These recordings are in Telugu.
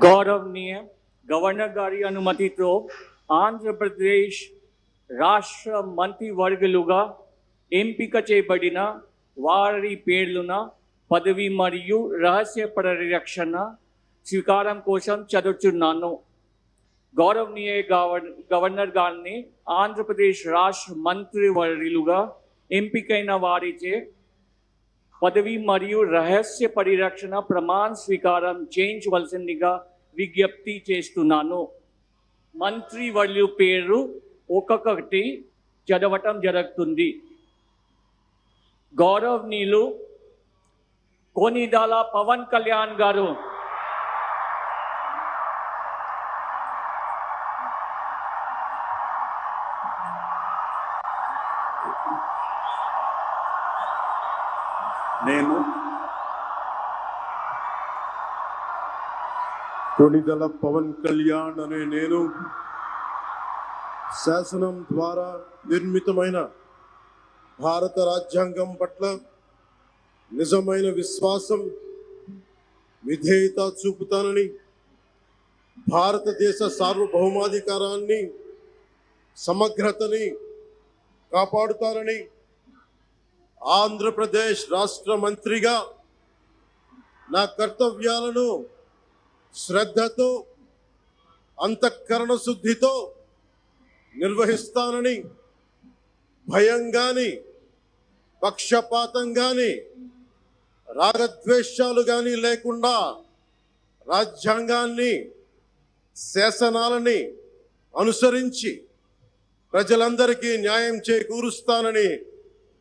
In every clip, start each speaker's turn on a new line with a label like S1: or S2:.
S1: गौरवनीय गवर्नर गारी अनुमति तो आंध्र प्रदेश राष्ट्र మంత్రివర్గులుగా ఎంపిక చేయబడిన వారి పేర్లున పదవి మరియు రహస్య పరిరక్షణ స్వీకారం కోసం చదువుతున్నాను. గౌరవనీయ గవర్నర్ గారిని ఆంధ్రప్రదేశ్ రాష్ట్ర మంత్రివర్యులుగా ఎంపికైన వారిచే పదవి మరియు రహస్య పరిరక్షణ ప్రమాణ స్వీకారం చేయించవలసిందిగా విజ్ఞప్తి చేస్తున్నాను. మంత్రివర్యుల పేరు ఒక్కొక్కటి చదవటం జరుగుతుంది. గౌరవనీయులు కొనిదెల పవన్ కళ్యాణ్ గారు,
S2: నేను కొనిదెల పవన్ కళ్యాణ్ అనే నేను శాసనం ద్వారా నిర్మితమైన భారత రాజ్యాంగం పట్ల నిజమైన విశ్వాసం, విధేయత చూపుతానని, భారతదేశ సార్వభౌమాధికారాన్ని, సమగ్రతని కాపాడుతానని, ఆంధ్రప్రదేశ్ రాష్ట్ర మంత్రిగా నా కర్తవ్యాలను శ్రద్ధతో, అంతఃకరణ శుద్ధితో నిర్వహిస్తానని, భయం గాని, పక్షపాతం గాని, రాగద్వేషాలు గాని లేకుండా రాజ్యాంగాన్ని, శాసనాలని అనుసరించి ప్రజలందరికీ న్యాయం చేకూరుస్తానని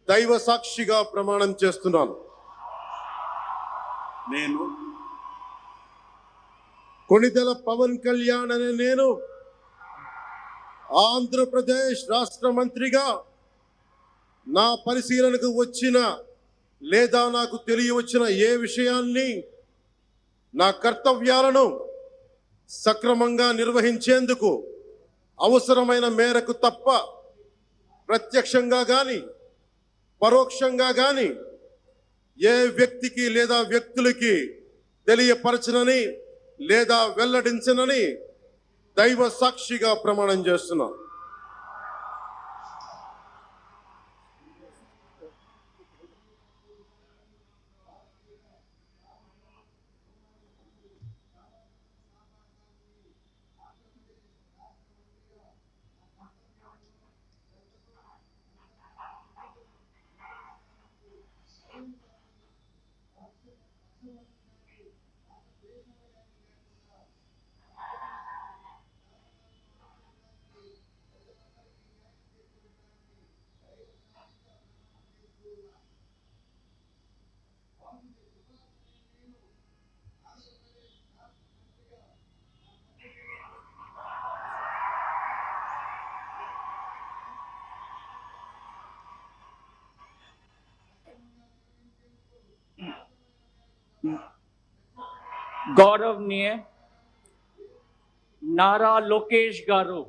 S2: దైవ సాక్షిగా ప్రమాణం చేస్తున్నాను. నేను కొనిదెల పవన్ కళ్యాణ్ అనే నేను ఆంధ్రప్రదేశ్ రాష్ట్ర మంత్రిగా నా పరిశీలనకు వచ్చిన లేదా నాకు తెలియవచ్చిన ఏ విషయాన్ని, నా కర్తవ్యాలను సక్రమంగా నిర్వహించేందుకు అవసరమైన మేరకు తప్ప ప్రత్యక్షంగా కానీ పరోక్షంగా కానీ ఏ వ్యక్తికి లేదా వ్యక్తులకి తెలియపరచనని లేదా వెల్లడించనని దైవ సాక్షిగా ప్రమాణం చేస్తున్నాను.
S1: गौरवनीय नारा लोकेश गारू,